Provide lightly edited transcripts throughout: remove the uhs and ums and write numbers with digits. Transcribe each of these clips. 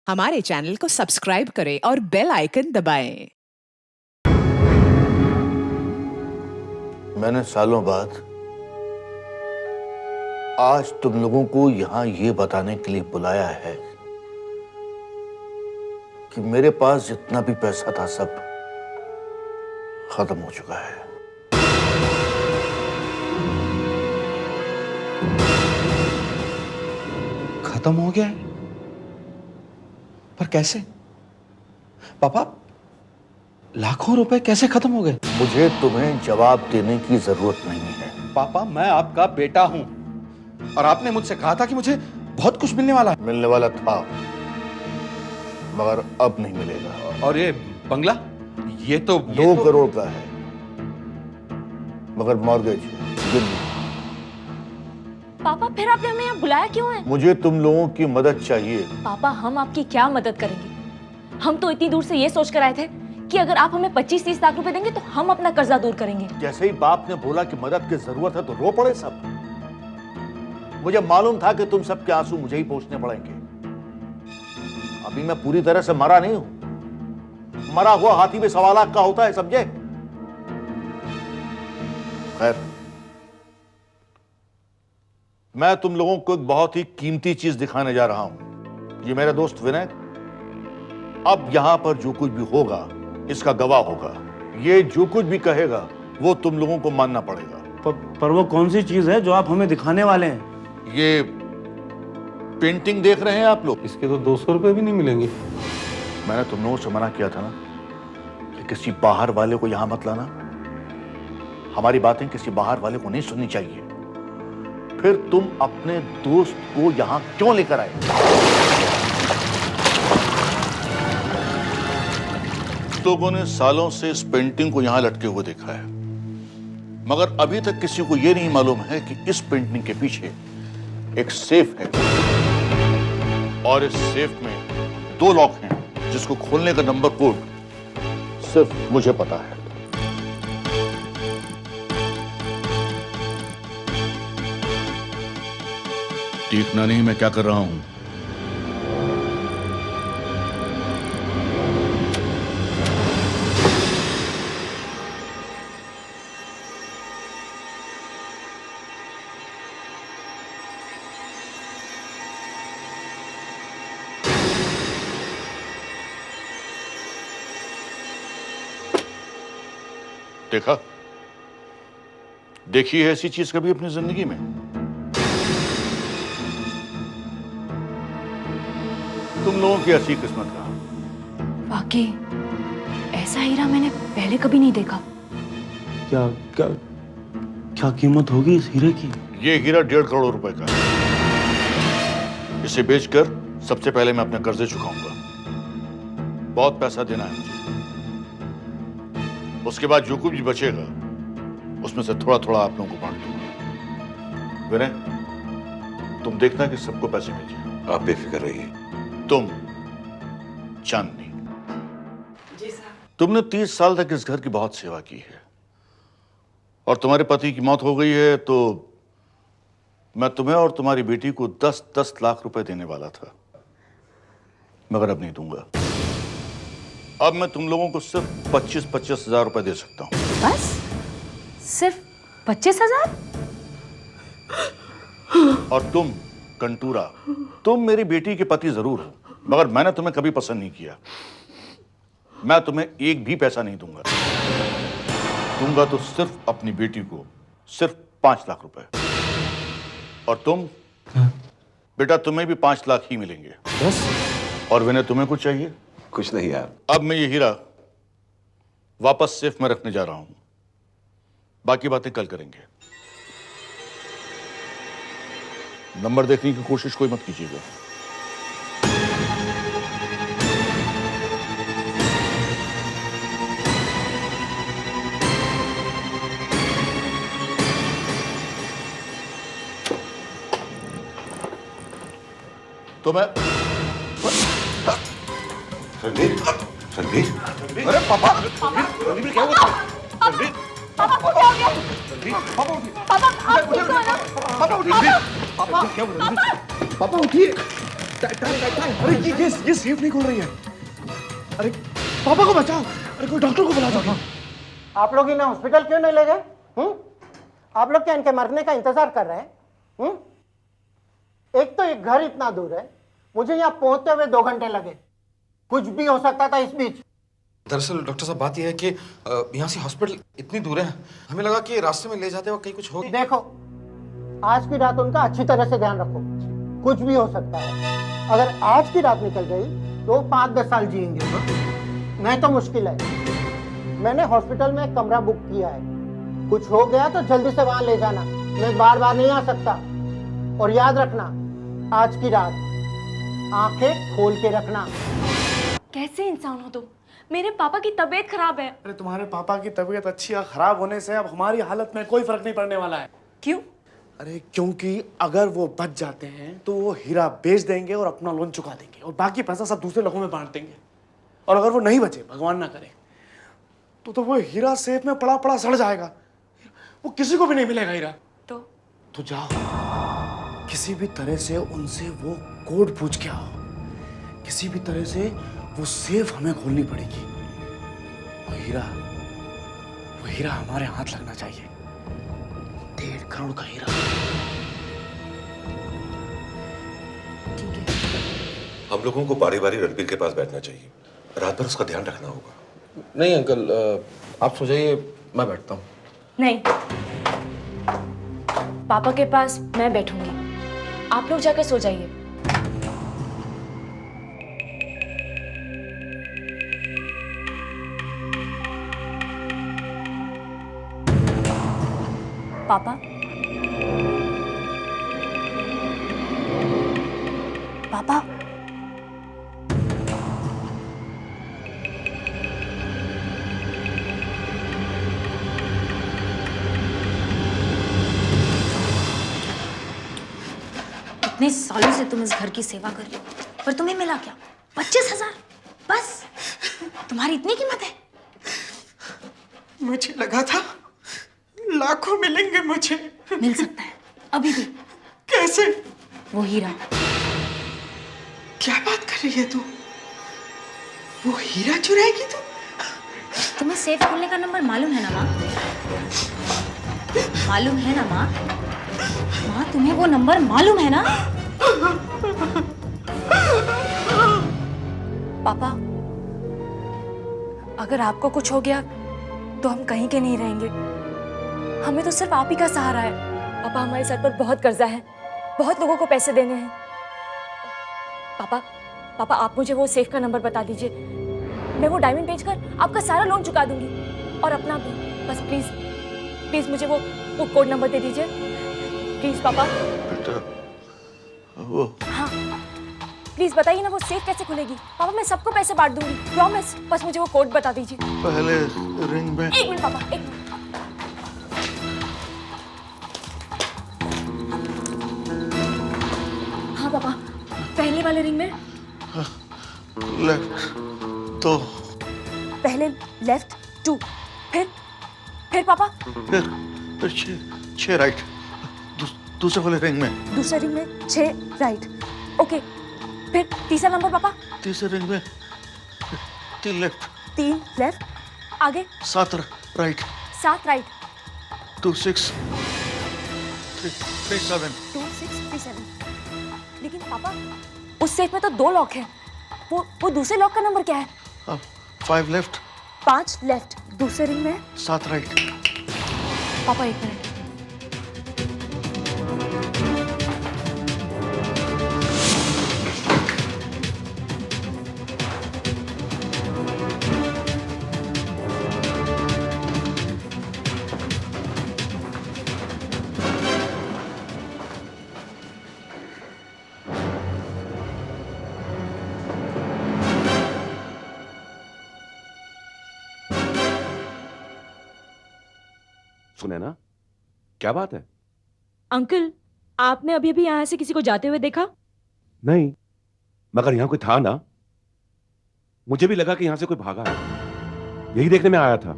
हमारे चैनल को सब्सक्राइब करें और बेल आइकन दबाएं। मैंने सालों बाद आज तुम लोगों को यहां ये बताने के लिए बुलाया है कि मेरे पास जितना भी पैसा था सब खत्म हो चुका है। खत्म हो गया है? पर कैसे? पापा, लाखों रुपए कैसे खत्म हो गए? मुझे तुम्हें जवाब देने की जरूरत नहीं है। पापा, मैं आपका बेटा हूं और आपने मुझसे कहा था कि मुझे बहुत कुछ मिलने वाला है। मिलने वाला था मगर अब नहीं मिलेगा। और ये बंगला, ये तो 2 करोड़ का है मगर मॉर्गेज गिरवी। पापा, फिर आपने हमें यहाँ बुलाया क्यों है? मुझे तुम लोगों की मदद चाहिए। पापा, हम आपकी क्या मदद करेंगे? हम तो इतनी दूर से ये सोच कर आए थे कि अगर आप हमें 25-30 लाख रुपए देंगे तो हम अपना कर्जा दूर करेंगे। जैसे ही बाप ने बोला कि मदद की जरूरत है तो रो पड़े सब। मुझे मालूम था कि तुम सबके आंसू मुझे ही पोंछने पड़ेंगे। अभी मैं पूरी तरह से मरा नहीं हूं। मरा हुआ हाथी भी 1.25 लाख का होता है, समझे? खैर, मैं तुम लोगों को एक बहुत ही कीमती चीज दिखाने जा रहा हूं। ये मेरा दोस्त विनय अब यहां पर जो कुछ भी होगा इसका गवाह होगा। ये जो कुछ भी कहेगा वो तुम लोगों को मानना पड़ेगा। पर वो कौन सी चीज है जो आप हमें दिखाने वाले हैं? ये पेंटिंग देख रहे हैं आप लोग? इसके तो 200 रुपए भी नहीं मिलेंगे। मैंने तुम लोगों से मना किया था ना कि किसी बाहर वाले को यहां मत लाना। हमारी बातें किसी बाहर वाले को नहीं सुननी चाहिए। फिर तुम अपने दोस्त को यहां क्यों लेकर आए? लोगों ने सालों से इस पेंटिंग को यहां लटके हुए देखा है मगर अभी तक किसी को यह नहीं मालूम है कि इस पेंटिंग के पीछे एक सेफ है और इस सेफ में 2 लॉक हैं जिसको खोलने का नंबर कोड सिर्फ मुझे पता है। देखना नहीं मैं क्या कर रहा हूं। देखा? देखी है ऐसी चीज कभी अपनी जिंदगी में? तुम लोगों की अच्छी किस्मत का। वाकई ऐसा हीरा मैंने पहले कभी नहीं देखा। क्या क्या क्या कीमत होगी इस हीरे की? ये हीरा 1.5 करोड़ रुपए का है। इसे बेचकर सबसे पहले मैं अपने कर्जे चुकाऊंगा। बहुत पैसा देना है मुझे। उसके बाद जो कुछ भी बचेगा उसमें से थोड़ा थोड़ा आप लोगों को बांट दूंगा। विनय, तुम देखना कि सबको पैसे मिल जाए। आप बेफिक्र रहिए। तुम चांदनी जी साहब, तुमने 30 साल तक इस घर की बहुत सेवा की है और तुम्हारे पति की मौत हो गई है तो मैं तुम्हें और तुम्हारी बेटी को 10-10 लाख रुपए देने वाला था मगर अब नहीं दूंगा। अब मैं तुम लोगों को सिर्फ 25-25 हजार रुपए दे सकता हूं। बस सिर्फ 25,000? और तुम कंटूरा, तुम मेरी बेटी के पति जरूर हो मगर मैंने तुम्हें कभी पसंद नहीं किया। मैं तुम्हें एक भी पैसा नहीं दूंगा। दूंगा तो सिर्फ अपनी बेटी को सिर्फ 5 लाख रुपए। और तुम बेटा, तुम्हें भी 5 लाख ही मिलेंगे। बस? और विनय, तुम्हें कुछ चाहिए? कुछ नहीं यार। अब मैं ये हीरा वापस सेफ में रखने जा रहा हूं। बाकी बातें कल करेंगे। नंबर देखने की कोशिश कोई मत कीजिएगा। तो मैं रणवीर, रणवीर, अरे पापा, रणवीर क्या हुआ? रणवीर, पापा को क्या हो गया? पापा, आप ठीक हो ना? पापा उठिए। पापा क्या हुआ? पापा उठिए। अरे ये सेफ नहीं खुल रही है। अरे पापा को बचाओ, अरे कोई डॉक्टर को बुला दो। आप लोग इन्हें हॉस्पिटल क्यों नहीं ले गए? आप लोग क्या इनके मरने का इंतजार कर रहे हैं? एक तो ये घर इतना दूर है, मुझे यहाँ पहुंचते हुए 2 घंटे लगे। कुछ भी हो सकता था इस बीच। दरअसल डॉक्टर साहब बात यह है कि यहाँ से हॉस्पिटल इतनी दूर है, हमें लगा कि रास्ते में ले जाते वक्त कहीं कुछ हो। देखो, आज की रात उनका अच्छी तरह से ध्यान रखो, कुछ भी हो सकता है। अगर आज की रात निकल गई तो 5-10 साल जिएंगे, नहीं तो मुश्किल है। मैंने हॉस्पिटल में एक कमरा बुक किया है, कुछ हो गया तो जल्दी से वहां ले जाना। मैं बार बार नहीं आ सकता। और याद रखना, आज की रात आंखें खोल के रखना। कैसे इंसान हो तुम? मेरे पापा की तबीयत खराब है। अरे तुम्हारे पापा की तबीयत अच्छी या खराब होने से अब हमारी हालत में कोई फर्क नहीं पड़ने वाला है। क्यों? अरे क्योंकि अगर वो बच जाते हैं तो वो हीरा बेच देंगे और अपना लोन चुका देंगे और बाकी पैसा सब दूसरे लोगों में बांट देंगे। और अगर वो नहीं बचे, भगवान ना करे, तो वो हीरा सेफ में पड़ा पड़ा सड़ जाएगा। वो किसी को भी नहीं मिलेगा हीरा। तो जाओ, किसी भी तरह से उनसे वो कोड पूछ के आओ। किसी भी तरह से वो सेफ हमें खोलनी पड़ेगी। वो हीरा हमारे हाथ लगना चाहिए। 1.5 करोड़ का हीरा। ठीक है। हम लोगों को बारी बारी रणबीर के पास बैठना चाहिए, रात भर उसका ध्यान रखना होगा। नहीं अंकल, आप सो जाइए, मैं बैठता हूँ। नहीं, पापा के पास मैं बैठूंगी, आप लोग जाकर सो जाइए। पापा, पापा, इतने सालों से तुम इस घर की सेवा कर रहे हो, पर तुम्हें मिला क्या? 25,000 बस? तुम्हारी इतनी कीमत है? मुझे लगा था लाखों मिलेंगे मुझे। मिल सकता है अभी भी। कैसे? वो हीरा। क्या बात कर रही है तू? वो हीरा चुराएगी तू? तुम्हें सेफ खोलने का नंबर मालूम है ना माँ? मालूम है ना माँ? माँ, तुम्हें वो नंबर मालूम है ना? पापा, अगर आपको कुछ हो गया तो हम कहीं के नहीं रहेंगे। हमें तो सिर्फ आप ही का सहारा है। पापा, हमारे सर पर बहुत कर्जा है, बहुत लोगों को पैसे देने हैं। पापा, आप मुझे वो सेफ का नंबर बता दीजिए। मैं वो डायमंड बेचकर आपका सारा लोन चुका दूंगी और अपना भी। बस प्लीज मुझे वो कोड नंबर दे दीजिए, प्लीज पापा। बेटा, वो हाँ, प्लीज बताइए ना, वो सेफ कैसे खुलेगी? पापा, मैं सबको पैसे बांट दूंगी, प्रॉमिस। बस मुझे वो कोड बता दीजिए। पहले रिंग में। 1 मिनट पापा, 1 मिनट। हाँ पापा, पहले वाले रिंग में लेफ्ट 2, पहले लेफ्ट 2, फिर पापा फिर 6 राइट। दूसरे वाले रिंग में। दूसरे रिंग में 6 राइट। ओके, फिर तीसरा नंबर पापा। तीसरे रिंग में 3 लेफ्ट। 3 लेफ्ट। आगे 7 राइट। 7 राइट। 2 6 3 7। 2 6 3 7। लेकिन पापा, उस सेफ में तो 2 लॉक हैं। वो दूसरे लॉक का नंबर क्या है? अब 5 लेफ्ट। 5 लेफ्ट। दूसरे रिंग में 7 राइट। पापा 1 मिनट। सुने ना, क्या बात है? अंकल, आपने अभी अभी यहाँ से किसी को जाते हुए देखा? नहीं, मगर यहाँ कोई था ना। मुझे भी लगा कि यहाँ से कोई भागा है, यही देखने में आया था।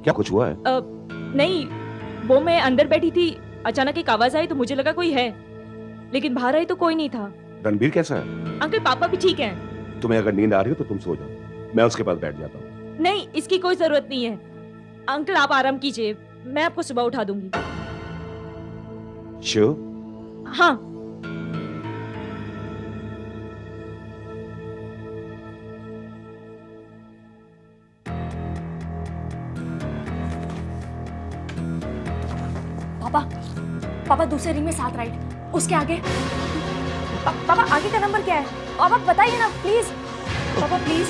क्या कुछ हुआ है? नहीं, वो मैं अंदर बैठी थी, अचानक एक आवाज आई तो मुझे लगा कोई है, लेकिन बाहर आई तो कोई नहीं था। रणबीर कैसा है? अंकल पापा भी ठीक हैं। तुम्हें अगर नींद आ रही हो तो तुम सो जाओ, मैं उसके पास बैठ जाता हूँ। नहीं, इसकी कोई जरूरत नहीं है। अंकल आप आराम कीजिए, मैं आपको सुबह उठा दूंगी। श्योर? हाँ। पापा, पापा दूसरे रिंग में 7 राइट, उसके आगे। पापा आगे का नंबर क्या है? पापा बताइए ना प्लीज। पापा प्लीज,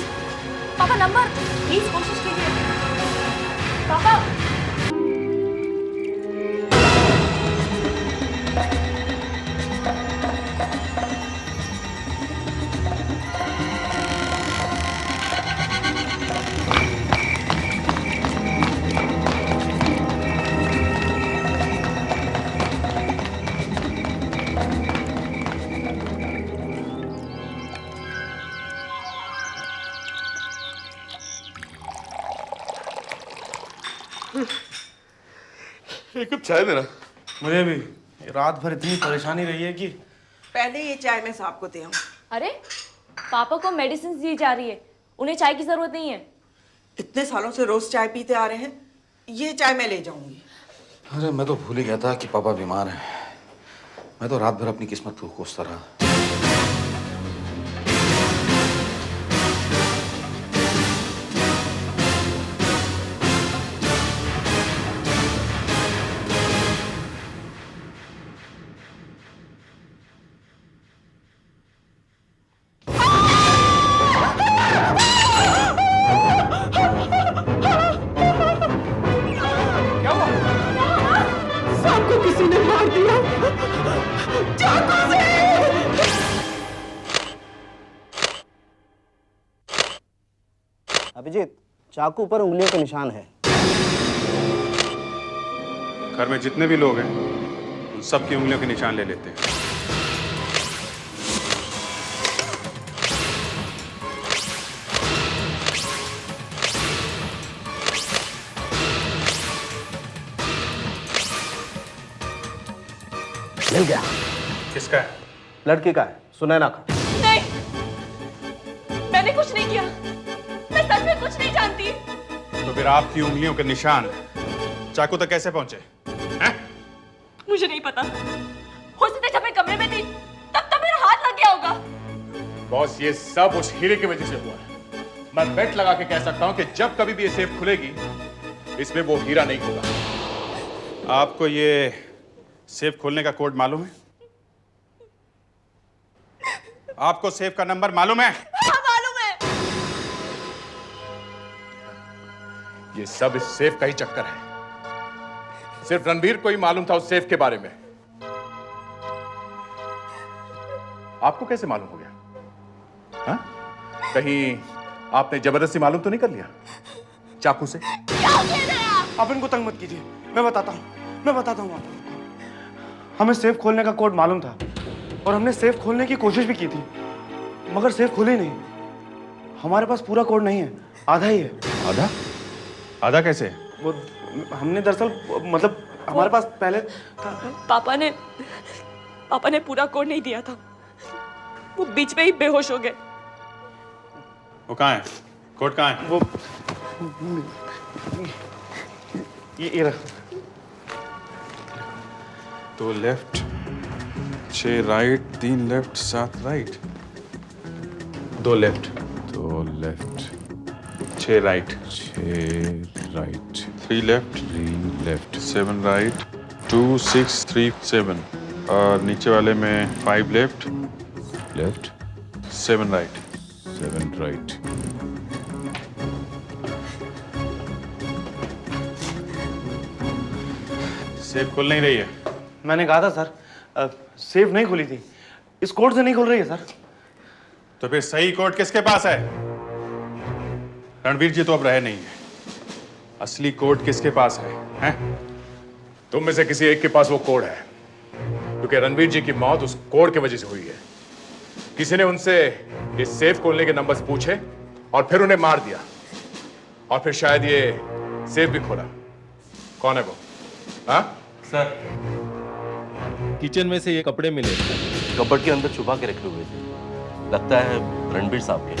पापा नंबर प्लीज कोशिश कीजिए। पापा एक कप चाय देना। मुझे भी रात भर इतनी परेशानी रही है कि पहले ये चाय मैं साहब को दे आऊं। अरे पापा को मेडिसिन दी जा रही है, उन्हें चाय की जरूरत नहीं है। इतने सालों से रोज चाय पीते आ रहे हैं, ये चाय मैं ले जाऊंगी। अरे मैं तो भूल ही गया था कि पापा बीमार हैं। मैं तो रात भर अपनी किस्मत को कोसता रहा। अभिजीत, चाकू पर उंगलियों के निशान है। घर में जितने भी लोग हैं उन सबकी उंगलियों के निशान ले लेते हैं। मिल गया। किसका है? लड़की का है, सुनैना का। नहीं, मैंने कुछ नहीं किया, मैं सच में कुछ नहीं जानती। तो फिर आपकी उंगलियों के निशान चाकू तक कैसे पहुंचे हैं? मुझे नहीं पता, हो सकता है जब मैं कमरे में थी तब मेरा हाथ लग गया होगा। बॉस, ये सब उस हीरे की वजह से हुआ है। मैं बेट लगा के कह सकता हूं कि जब कभी भी ये सेफ खुलेगी इसमें वो हीरा नहीं होगा। आपको ये सेफ खोलने का कोड मालूम है? आपको सेफ का नंबर मालूम है? हाँ मालूम है। ये सब इस सेफ का ही चक्कर है। सिर्फ रणबीर को ही मालूम था उस सेफ के बारे में। आपको कैसे मालूम हो गया? हाँ? कहीं आपने जबरदस्ती मालूम तो नहीं कर लिया चाकू से? क्या कह रहे हैं आप? आप इनको तंग मत कीजिए, मैं बताता हूँ आपको। हमें सेफ खोलने का कोड मालूम था और हमने सेफ खोलने की कोशिश भी की थी, मगर सेफ खुली नहीं। हमारे पास पूरा कोड नहीं है, आधा ही है। आधा? आधा कैसे? वो हमने दरअसल मतलब हमारे पास पहले था। पापा ने पूरा कोड नहीं दिया था, वो बीच में ही बेहोश हो गए। वो कहाँ है? कोड कहाँ है? वो ये रहा। तो left 6 right 3 left 7 right 2 left 6 right 3 left 7 right 2 6 3 7 और नीचे वाले में 5 लेफ्ट 7 राइट। सेफ खुल नहीं रही है। मैंने कहा था सर, सेफ नहीं खुली थी, इस कोड से नहीं खुल रही है सर। तो फिर सही कोड किसके पास है? रणवीर जी तो अब रहे नहीं है, असली कोड किसके पास है? हैं? तुम में से किसी एक के पास वो कोड है, क्योंकि रणवीर जी की मौत उस कोड की वजह से हुई है। किसी ने उनसे इस सेफ खोलने के नंबर्स पूछे और फिर उन्हें मार दिया, और फिर शायद ये सेफ भी खोला। कौन है वो? हाँ सर, किचन में से ये कपड़े मिले, कबर्ड के अंदर छुपा के रखे हुए थे। लगता है रणबीर साहब के।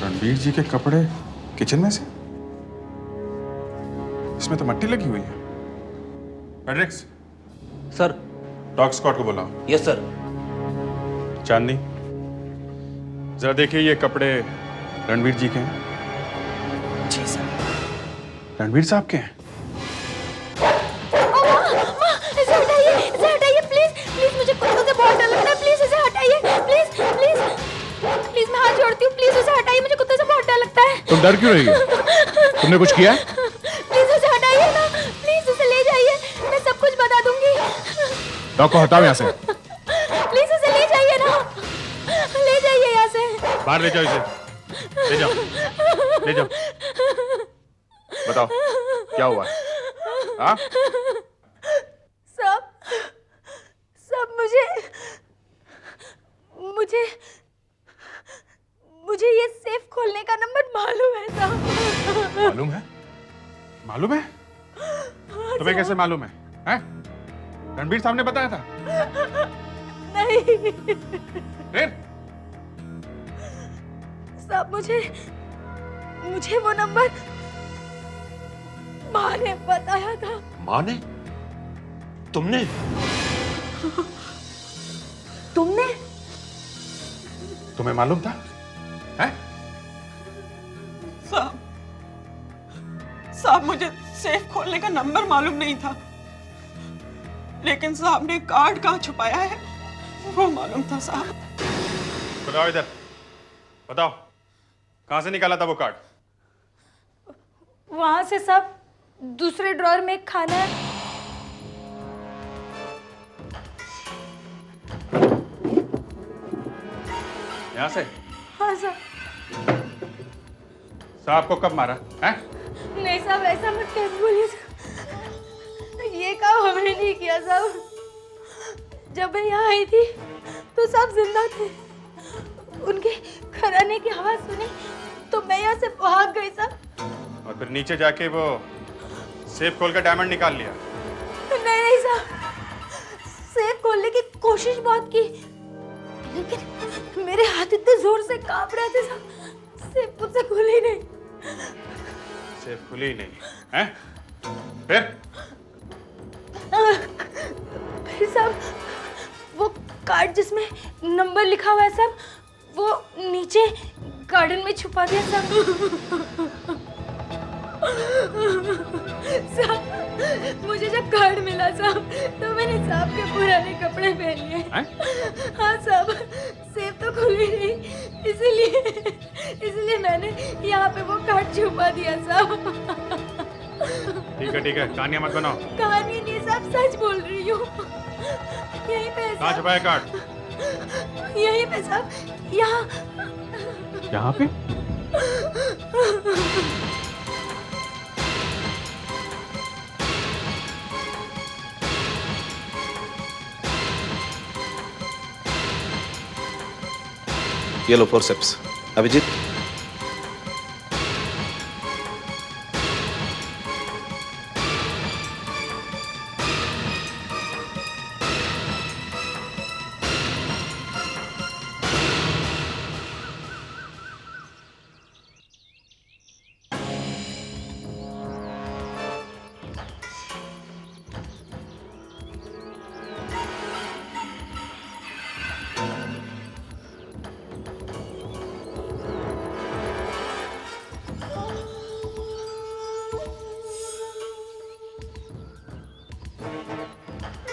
रणबीर जी के कपड़े किचन में से? इसमें तो मट्टी लगी हुई है। पेड्रिक्स, सर। डॉग स्क्वाड को बुलाओ। Yes sir. चांदनी, जरा देखिए ये कपड़े रणबीर जी के हैं? जी सर। रणबीर साहब के हैं? इसे हटाइए प्लीज प्लीज, मुझे कुत्तों से बहुत डर लगता है, प्लीज इसे हटाइए, प्लीज प्लीज प्लीज, मैं हाथ जोड़ती हूँ, प्लीज उसे हटाइए, मुझे कुत्तों से बहुत डर लगता है। तुम डर क्यों रही हो? तुमने कुछ किया है? प्लीज उसे हटाइए ना, प्लीज उसे ले जाइए, मैं सब कुछ बता दूंगी। डॉग को हटाओ यहाँ से। प्लीज उसे ले जाइए ना, ले जाइए यहाँ से। बाहर ले जाओ इसे, ले जाओ, ले जाओ। बताओ क्या हुआ? हाँ? सब मुझे ये सेफ खोलने का नंबर मालूम है साहब। मालूम है? मालूम है? तुम्हें कैसे मालूम है? हैं? रणबीर साहब ने बताया था? नहीं फिर? साहब, मुझे वो नंबर माँ ने बताया था। माँ ने? तुमने? तुमने? तुम्हें मालूम था? हैं? साहब, मुझे सेफ खोलने का नंबर मालूम नहीं था, लेकिन साहब ने कार्ड कहाँ छुपाया है वो मालूम था साहब। बताओ इधर, बताओ कहां से निकाला था वो कार्ड? वहां से सब दूसरे ड्रॉअर में एक खाना है। यहां से? हाँ सर। साहब को कब मारा है? नहीं साहब, ऐसा मत कह बोलिए साहब, ये काम हमने नहीं किया साहब। जब मैं यहाँ आई थी तो सब जिंदा थे, उनके खराने की आवाज सुनी तो मैं यहाँ से भाग गई साहब। और फिर नीचे जाके वो सेफ खोल कर डायमंड निकाल लिया? नहीं साहब, सेफ खोलने की कोशिश बहुत की, लेकिन मेरे हाथ इतने जोर से कांप रहे थे साहब, सेफ मुझसे खुली नहीं। सेफ खुली ही नहीं है? फिर साहब, वो कार्ड जिसमें नंबर लिखा हुआ है साहब, वो नीचे गार्डन में छुपा दिया साहब। साहब, मुझे जब कार्ड मिला साहब तो मैंने साहब के पुराने कपड़े पहन लिए। हाँ साहब, सेफ तो खुली नहीं, इसलिए मैंने यहाँ पे वो कार्ड छुपा दिया साहब। ठीक है, कहानियां मत बनाओ। कहानी नहीं साहब, सच बोल रही हूँ। यहीं पे है कहाँ साहब। छुपा है कार्ड? यहीं पे साहब, यहाँ। यहाँ पे? ये लो फोर्सेप्स। अभिजीत,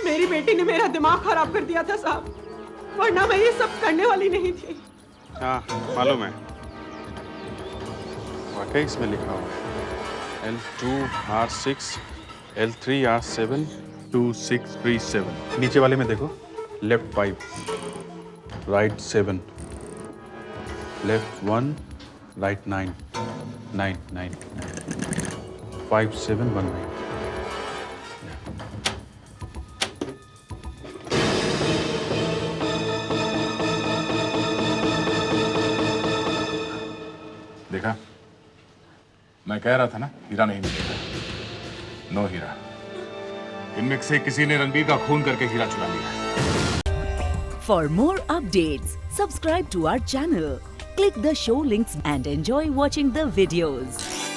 मेरी बेटी ने मेरा दिमाग खराब कर दिया था साहब, वरना मैं ये सब करने वाली नहीं थी। हाँ मालूम है, वाकई इसमें लिखा हुआ है L2R6 L3R7 2637। नीचे वाले में देखो, लेफ्ट 5 राइट 7 लेफ्ट 1 राइट 9 9 9 5719। देखा, मैं कह रहा था ना, हीरा नहीं मिलेगा। नो हीरा। इनमें से किसी ने रणबीर का खून करके हीरा चुरा लिया। For more updates, subscribe to our channel, click the show links and enjoy watching the videos.